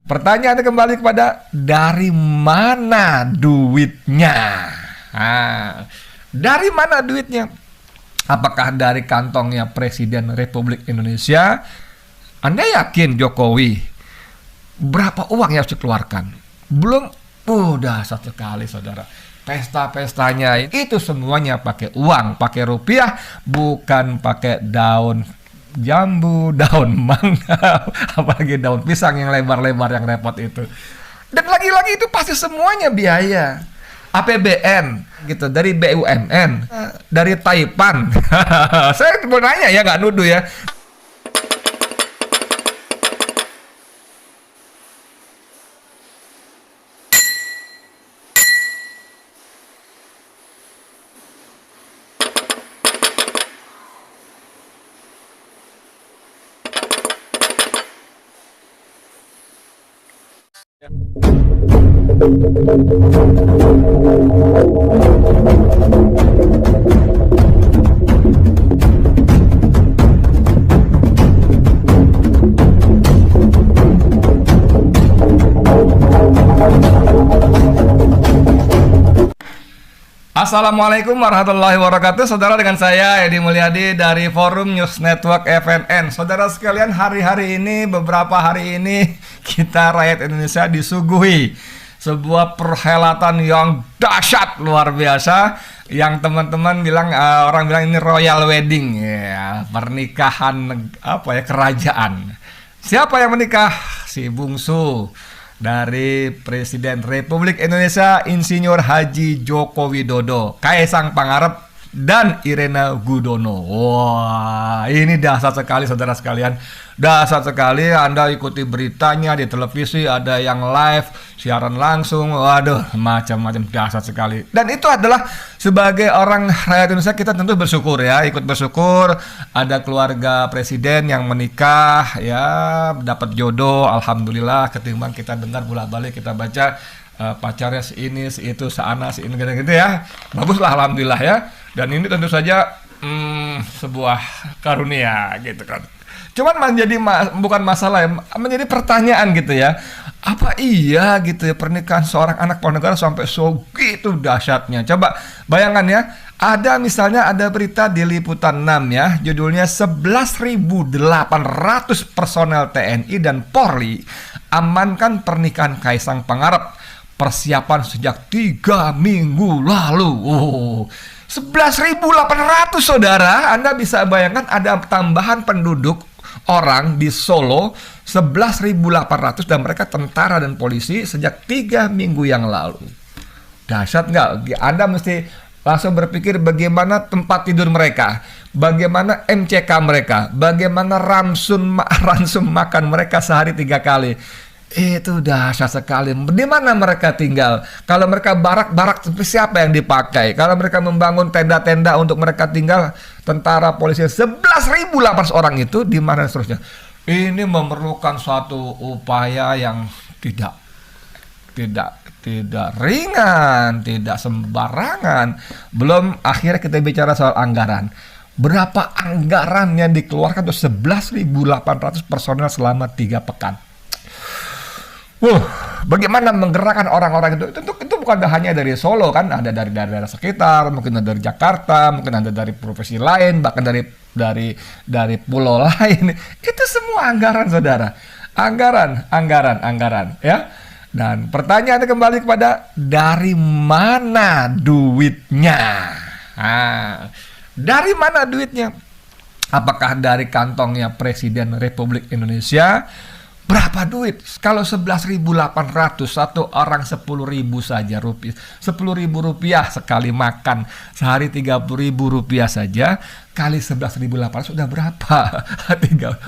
Pertanyaannya kembali kepada dari mana duitnya? Nah, dari mana duitnya? Apakah dari kantongnya Presiden Republik Indonesia? Anda yakin Jokowi berapa uang yang harus dikeluarkan? Belum, udah satu kali saudara. Pesta-pestanya itu semuanya pakai uang, pakai rupiah, bukan pakai daun jambu, daun mangga, apalagi daun pisang yang lebar-lebar yang repot itu. Dan lagi-lagi itu pasti semuanya biaya. APBN gitu, dari BUMN, dari Taipan. Saya mau nanya ya, nggak nuduh ya. Assalamualaikum warahmatullahi wabarakatuh. Saudara, dengan saya Edi Mulyadi dari Forum News Network FNN. Saudara sekalian, hari-hari ini, beberapa hari ini kita rakyat Indonesia disuguhi sebuah perhelatan yang dahsyat luar biasa, yang teman-teman bilang, orang bilang ini royal wedding ya, pernikahan kerajaan. Siapa yang menikah? Si bungsu dari Presiden Republik Indonesia Insinyur Haji Joko Widodo, Kaisang Pangarep dan Irena Gudono. Wah, ini dahsyat sekali saudara sekalian. Dahsyat sekali. Anda ikuti beritanya di televisi, ada yang live, siaran langsung. Waduh, macam-macam, dahsyat sekali. Dan itu adalah sebagai orang rakyat Indonesia, kita tentu bersyukur ya, ikut bersyukur ada keluarga presiden yang menikah ya, dapat jodoh, alhamdulillah, ketimbang kita dengar bolak-balik, kita baca pacarnya si ini, si itu, seana, si ini, gitu ya. Baguslah alhamdulillah ya. Dan ini tentu saja sebuah karunia gitu kan. Cuman menjadi bukan masalah ya, menjadi pertanyaan gitu ya. Apa iya gitu ya pernikahan seorang anak kepala negara sampai segitu dahsyatnya? Coba bayangkan ya, ada misalnya ada berita di Liputan 6 ya, judulnya 11.800 personel TNI dan Polri amankan pernikahan Kaisang Pangarep. Persiapan sejak 3 minggu lalu. 11.800 saudara. Anda bisa bayangkan ada tambahan penduduk orang di Solo 11.800 dan mereka tentara dan polisi sejak 3 minggu yang lalu. Dahsyat nggak? Anda mesti langsung berpikir bagaimana tempat tidur mereka, bagaimana MCK mereka, bagaimana ransum makan mereka sehari 3 kali. Itu dahsyat sekali. Di mana mereka tinggal? Kalau mereka barak-barak, siapa yang dipakai? Kalau mereka membangun tenda-tenda untuk mereka tinggal, tentara, polisi, 11.800 orang itu di mana seterusnya? Ini memerlukan suatu upaya yang tidak ringan, tidak sembarangan. Belum akhirnya kita bicara soal anggaran. Berapa anggaran yang dikeluarkan untuk 11.800 personel selama 3 pekan? Bagaimana menggerakkan orang-orang itu? Itu bukan hanya dari Solo kan, ada dari daerah sekitar, mungkin ada dari Jakarta, mungkin ada dari profesi lain, bahkan dari pulau lain. Itu semua anggaran saudara, anggaran ya. Dan pertanyaannya kembali kepada dari mana duitnya? Nah, dari mana duitnya? Apakah dari kantongnya Presiden Republik Indonesia? Berapa duit? Kalau 11.800, satu orang 10.000 saja rupiah. 10.000 rupiah sekali makan. Sehari 30.000 rupiah saja. Kali 11.800 sudah berapa?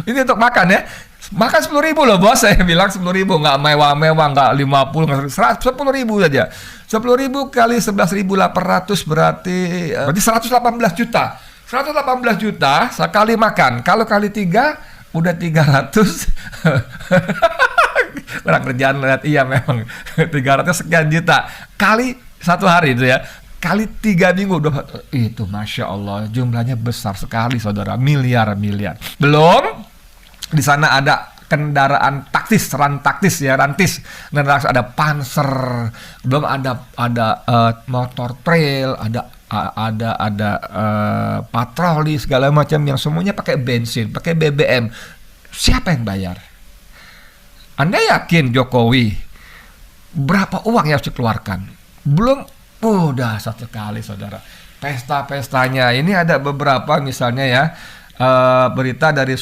Ini untuk makan ya. Makan 10.000 loh bos. Saya bilang 10.000. Nggak mewah-mewah, nggak 50, 10.000 saja. 10.000 kali 11.800 berarti 118 juta. 118 juta sekali makan. Kalau kali 3 udah 300. Kurang kerjaan lihat, iya memang 300 sekian juta kali satu hari itu ya, kali 3 minggu udah itu, masya Allah, jumlahnya besar sekali saudara, miliar. Belum di sana ada kendaraan taktis, rantis. Ada Panzer, belum ada motor trail, ada patroli segala macam yang semuanya pakai bensin, pakai BBM. Siapa yang bayar? Anda yakin Jokowi berapa uang yang harus dikeluarkan? Belum, udah satu kali saudara. Pesta-pestanya ini ada beberapa misalnya ya, berita dari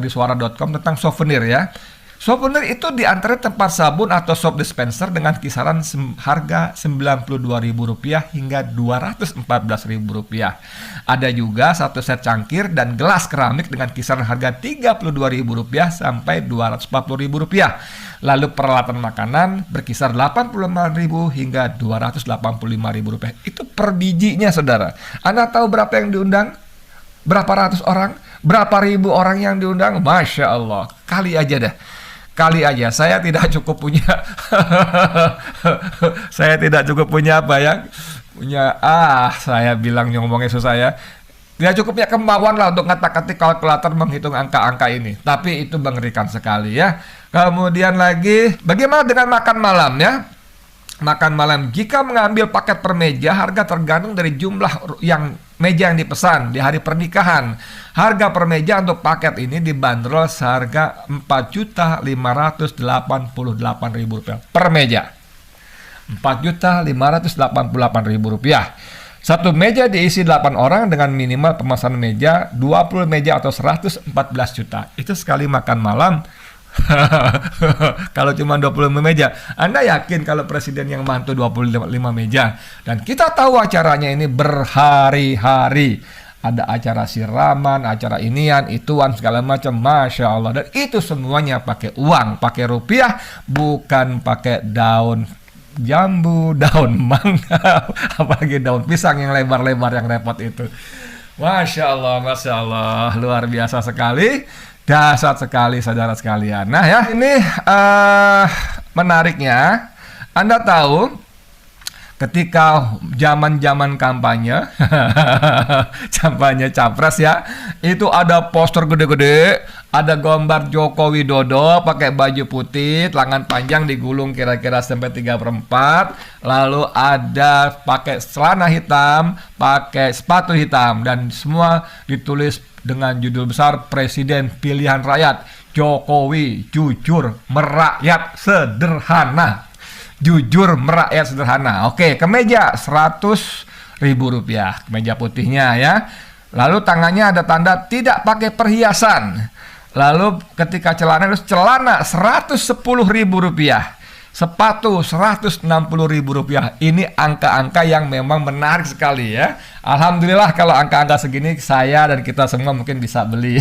suara.com tentang souvenir ya. Souvenir itu diantara tempat sabun atau soap dispenser dengan kisaran harga Rp92.000 hingga Rp214.000. Ada juga satu set cangkir dan gelas keramik dengan kisaran harga Rp32.000 sampai Rp240.000. Lalu peralatan makanan berkisar Rp85.000 hingga Rp285.000. Itu per bijinya saudara. Anda tahu berapa yang diundang? Berapa ratus orang? Berapa ribu orang yang diundang? Masya Allah. Kali aja saya tidak cukup punya saya bilang ngomongnya susah ya. Tidak cukupnya kemauan lah untuk ngatak-ngatik kalkulator menghitung angka-angka ini. Tapi itu mengerikan sekali ya. Kemudian lagi, bagaimana dengan makan malam ya? Makan malam, jika mengambil paket per meja, harga tergantung dari jumlah meja yang dipesan di hari pernikahan. Harga per meja untuk paket ini dibanderol seharga Rp4.588.000 per meja. Rp4.588.000. Satu meja diisi 8 orang dengan minimal pemesanan meja 20 meja atau 114 juta. Itu sekali makan malam. Kalau cuma 25 meja, Anda yakin kalau presiden yang mantu 25 meja? Dan kita tahu acaranya ini berhari-hari. Ada acara siraman, acara inian, ituan, segala macam. Masya Allah. Dan itu semuanya pakai uang, pakai rupiah, bukan pakai daun jambu, daun mangga, apalagi daun pisang yang lebar-lebar yang repot itu. Masya Allah, luar biasa sekali, dahsyat sekali saudara sekalian. Nah ya, ini menariknya, Anda tahu ketika zaman kampanye, kampanye capres ya, itu ada poster gede-gede, ada gambar Joko Widodo pakai baju putih, lengan panjang digulung kira-kira sampai 3/4, lalu ada pakai celana hitam, pakai sepatu hitam, dan semua ditulis dengan judul besar Presiden Pilihan Rakyat, Jokowi jujur merakyat sederhana. Jujur merakyat sederhana. Oke, kemeja Rp100.000, kemeja putihnya ya. Lalu tangannya ada tanda tidak pakai perhiasan. Lalu ketika celana Rp110.000, sepatu Rp160.000. Ini angka-angka yang memang menarik sekali ya. Alhamdulillah kalau angka-angka segini saya dan kita semua mungkin bisa beli.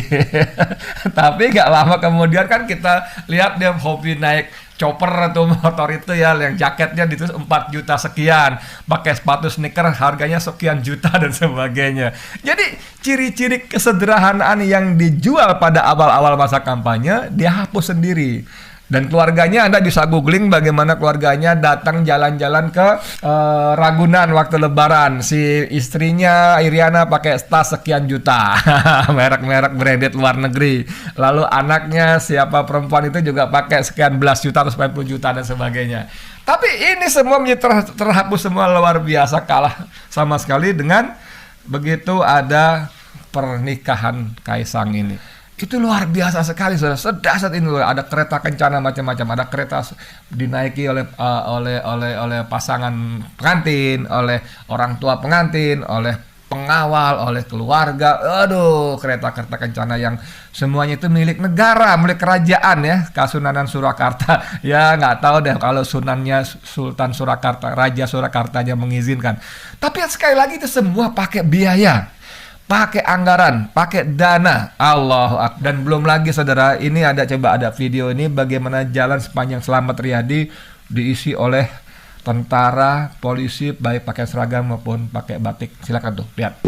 Tapi gak lama kemudian kan kita lihat dia hobi naik chopper atau motor itu ya, yang jaketnya ditulis 4 juta sekian, pakai sepatu sneaker harganya sekian juta dan sebagainya. Jadi ciri-ciri kesederhanaan yang dijual pada awal-awal masa kampanye dia hapus sendiri. Dan keluarganya, Anda bisa googling bagaimana keluarganya datang jalan-jalan ke Ragunan waktu lebaran. Si istrinya Iriana pakai tas sekian juta, merek-merek branded luar negeri. Lalu anaknya siapa perempuan itu juga pakai sekian belas juta atau 90 juta dan sebagainya. Tapi ini semua terhapus semua, luar biasa, kalah sama sekali dengan begitu ada pernikahan Kaisang ini. Itu luar biasa sekali, saudara. Sedahsyat ini, ada kereta kencana macam-macam, ada kereta dinaiki oleh pasangan pengantin, oleh orang tua pengantin, oleh pengawal, oleh keluarga. Aduh, kereta-kereta kencana yang semuanya itu milik negara, milik kerajaan ya, Kasunanan Surakarta. Ya nggak tahu deh kalau sunannya Sultan Surakarta, Raja Surakartanya mengizinkan. Tapi sekali lagi itu semua pakai biaya, pakai anggaran, pakai dana. Allahu Akbar. Dan belum lagi saudara, ini ada video ini bagaimana jalan sepanjang Slamet Riyadi diisi oleh tentara, polisi, baik pakai seragam maupun pakai batik. Silakan tuh, lihat.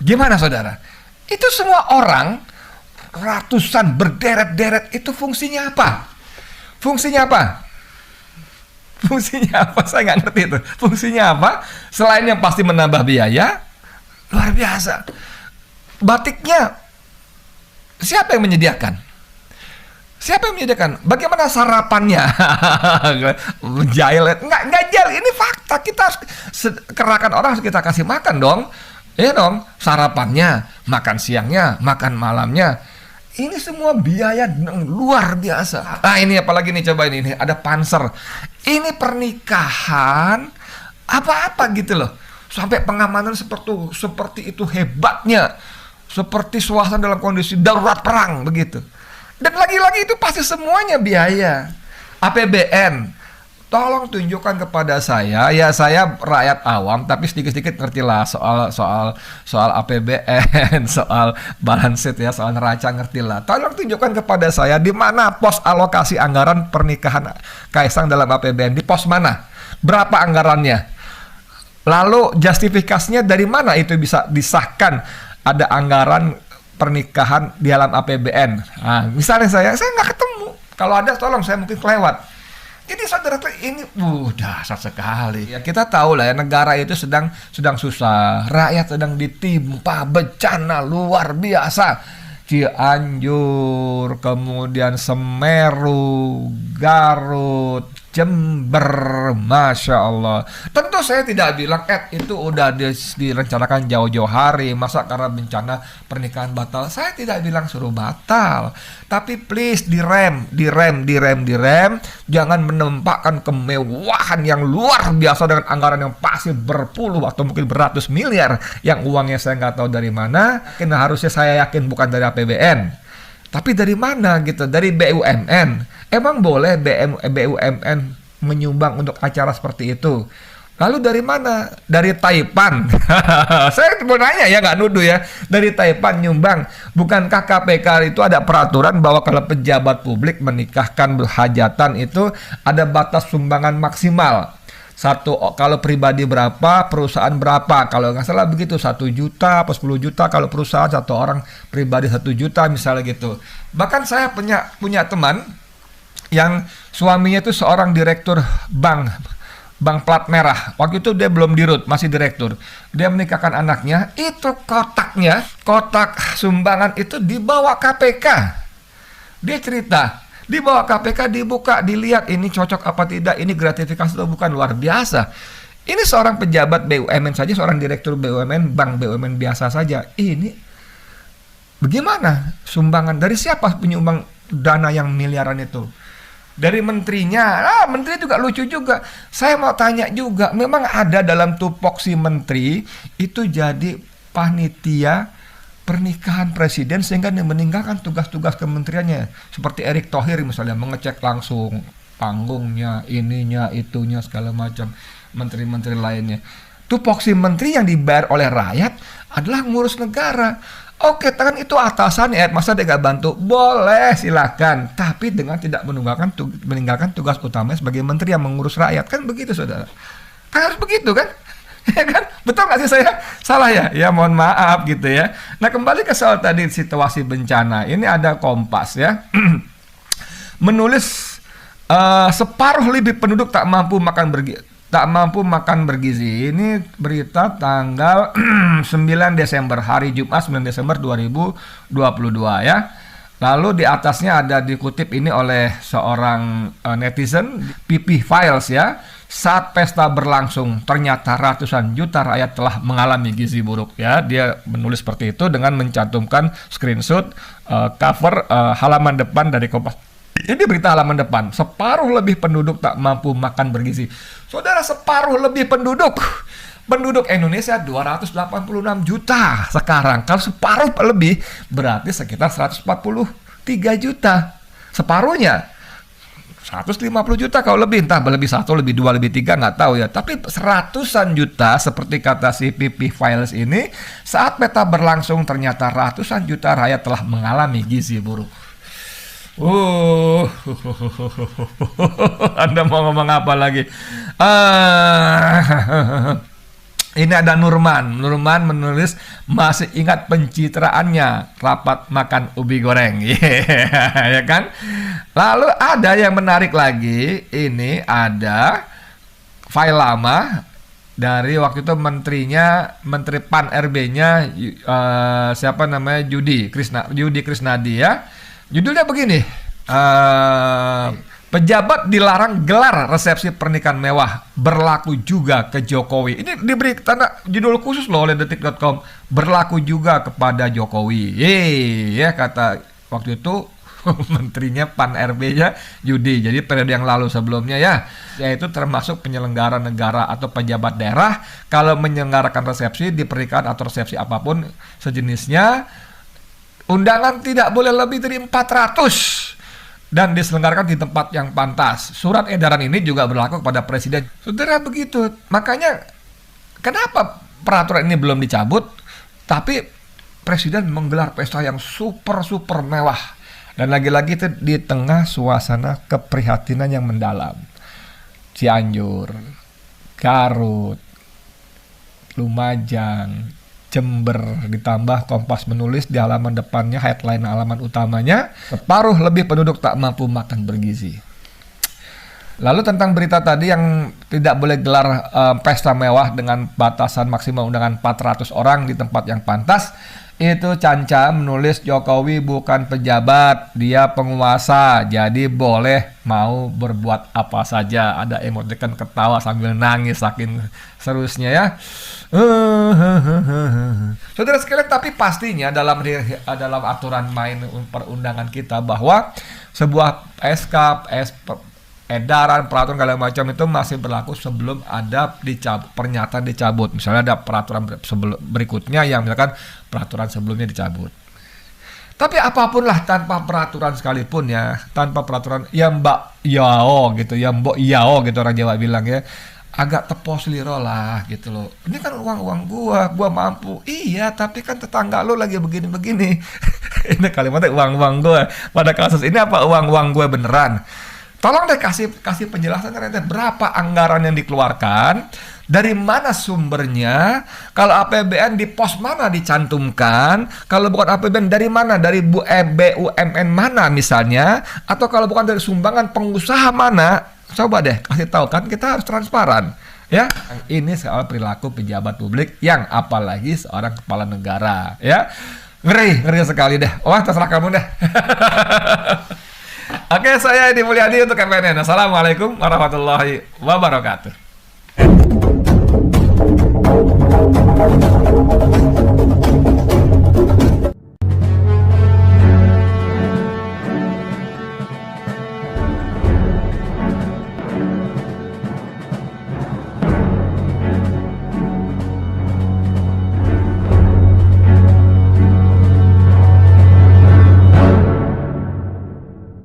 Gimana saudara? Itu semua orang ratusan berderet-deret itu fungsinya apa? Fungsinya apa? Fungsinya apa? Saya nggak ngerti itu. Fungsinya apa? Selain yang pasti menambah biaya, luar biasa. Batiknya siapa yang menyediakan? Siapa yang menyediakan? Bagaimana sarapannya? Jail? Nggak jail. Ini fakta. Kita harus kerahkan orang, harus kita kasih makan dong. Ya dong, sarapannya, makan siangnya, makan malamnya. Ini semua biaya luar biasa. Nah ini apalagi nih, coba ini ada Panser. Ini pernikahan apa-apa gitu loh. Sampai pengamanan seperti itu hebatnya. Seperti suasana dalam kondisi darurat perang begitu. Dan lagi-lagi itu pasti semuanya biaya. APBN. Tolong tunjukkan kepada saya, ya saya rakyat awam tapi sedikit-sedikit ngertilah soal APBN, soal balance sheet ya, soal neraca ngertilah. Tolong tunjukkan kepada saya di mana pos alokasi anggaran pernikahan Kaisang dalam APBN, di pos mana? Berapa anggarannya? Lalu justifikasinya dari mana itu bisa disahkan ada anggaran pernikahan di dalam APBN? Nah, misalnya saya nggak ketemu. Kalau ada tolong, saya mungkin kelewat. Jadi saudara ini dahsyat sekali. Ya kita tahu lah ya, negara itu sedang susah, rakyat sedang ditimpa bencana luar biasa. Cianjur, kemudian Semeru, Garut, Jember, Masya Allah. Tentu saya tidak bilang itu udah direncanakan jauh-jauh hari, masa karena bencana pernikahan batal. Saya tidak bilang suruh batal, tapi please direm. Jangan menempatkan kemewahan yang luar biasa dengan anggaran yang pasti berpuluh atau mungkin beratus miliar yang uangnya saya nggak tahu dari mana. Karena harusnya saya yakin bukan dari APBN, tapi dari mana gitu? Dari BUMN. Emang boleh BUMN menyumbang untuk acara seperti itu? Lalu dari mana? Dari Taipan. Saya mau nanya ya, nggak nuduh ya. Dari Taipan nyumbang. Bukankah KPK itu ada peraturan bahwa kalau pejabat publik menikahkan berhajatan itu ada batas sumbangan maksimal? Kalau pribadi berapa, perusahaan berapa? Kalau nggak salah begitu, 1 juta atau 10 juta kalau perusahaan, satu orang pribadi 1 juta misalnya gitu. Bahkan saya punya teman yang suaminya itu seorang direktur bank plat merah. Waktu itu dia belum dirut, masih direktur. Dia menikahkan anaknya, itu kotak sumbangan itu dibawa KPK. Dia cerita, dibawa KPK, dibuka, dilihat ini cocok apa tidak, ini gratifikasi atau bukan. Luar biasa. Ini seorang pejabat BUMN saja, seorang direktur BUMN, bank BUMN biasa saja. Ini bagaimana sumbangan? Dari siapa penyumbang dana yang miliaran itu? Dari menterinya. Menteri juga lucu juga. Saya mau tanya juga, memang ada dalam tupoksi menteri itu jadi panitia pernikahan presiden sehingga dia meninggalkan tugas-tugas kementeriannya. Seperti Erick Thohir misalnya, mengecek langsung panggungnya, ininya, itunya, segala macam. Menteri-menteri lainnya. Tupoksi menteri yang dibayar oleh rakyat adalah ngurus negara. Oke, kan itu atasannya, masa dia nggak bantu? Boleh, silakan. Tapi dengan tidak meninggalkan tugas utamanya sebagai menteri yang mengurus rakyat. Kan begitu, saudara? Kan harus begitu, kan? Ya kan? Betul nggak sih saya? Salah ya? Ya mohon maaf gitu ya. Nah kembali ke soal tadi situasi bencana. Ini ada Kompas ya. Menulis separuh lebih penduduk tak mampu makan bergizi. Ini berita tanggal 9 Desember, hari Jumat 9 Desember 2022 ya. Lalu di atasnya ada dikutip ini oleh seorang netizen, PP Files ya. Saat pesta berlangsung, ternyata ratusan juta rakyat telah mengalami gizi buruk ya. Dia menulis seperti itu dengan mencantumkan screenshot cover halaman depan dari Kompas. Ini berita halaman depan, separuh lebih penduduk tak mampu makan bergizi. Saudara, separuh lebih penduduk Indonesia 286 juta sekarang. Kalau separuh lebih berarti sekitar 143 juta. Separuhnya 150 juta kalau lebih, entah lebih 1, lebih 2, lebih 3, nggak tahu ya. Tapi ratusan juta seperti kata si PP Files ini, saat peta berlangsung ternyata ratusan juta rakyat telah mengalami gizi buruk. Uh, Anda mau ngomong apa lagi? Ah, ini ada Nurman. Nurman menulis masih ingat pencitraannya rapat makan ubi goreng, ya kan? Lalu ada yang menarik lagi. Ini ada file lama dari waktu itu Menteri Pan RB-nya siapa namanya Yudi Krisnadi ya. Judulnya begini, pejabat dilarang gelar resepsi pernikahan mewah, berlaku juga ke Jokowi. Ini diberi tanda judul khusus loh oleh detik.com, berlaku juga kepada Jokowi. Ya kata waktu itu menterinya Pan RB-nya Yudi. Jadi periode yang lalu sebelumnya ya, yaitu termasuk penyelenggara negara atau pejabat daerah kalau menyelenggarakan resepsi di pernikahan atau resepsi apapun sejenisnya, undangan tidak boleh lebih dari 400 dan diselenggarakan di tempat yang pantas. Surat edaran ini juga berlaku kepada presiden. Saudara, begitu. Makanya kenapa peraturan ini belum dicabut, tapi presiden menggelar pesta yang super mewah. Dan lagi-lagi itu di tengah suasana keprihatinan yang mendalam. Cianjur, Garut, Lumajang, Jember, ditambah Kompas menulis di halaman depannya, headline halaman utamanya, separuh lebih penduduk tak mampu makan bergizi. Lalu tentang berita tadi yang tidak boleh gelar pesta mewah dengan batasan maksimal undangan 400 orang di tempat yang pantas, itu Canca menulis Jokowi bukan pejabat, dia penguasa, jadi boleh mau berbuat apa saja. Ada emoticon ketawa sambil nangis saking seriusnya ya. Saudara sekalian, tapi pastinya dalam aturan main perundangan kita bahwa sebuah edaran, peraturan segala macam itu masih berlaku sebelum ada pernyataan dicabut. Misalnya ada peraturan berikutnya yang misalkan peraturan sebelumnya dicabut. Tapi apapun lah, tanpa peraturan sekalipun ya, tanpa peraturan ya mbak yao gitu, ya mbok yao gitu orang Jawa bilang ya, agak tepos liro lah gitu loh. Ini kan uang gua mampu. Iya, tapi kan tetangga lo lagi begini-begini. Ini kalimatnya uang gua. Pada kasus ini apa uang gua beneran? Tolong deh kasih penjelasan berapa anggaran yang dikeluarkan, dari mana sumbernya, kalau APBN di pos mana dicantumkan, kalau bukan APBN dari mana, dari BUMN mana misalnya, atau kalau bukan dari sumbangan pengusaha mana. Coba deh kasih tahu, kan kita harus transparan ya. Ini soal perilaku pejabat publik, yang apalagi seorang kepala negara ya. Ngeri sekali deh. Wah, terserah kamu deh. Oke, saya Edi Mulyadi untuk FNN. Assalamualaikum warahmatullahi wabarakatuh.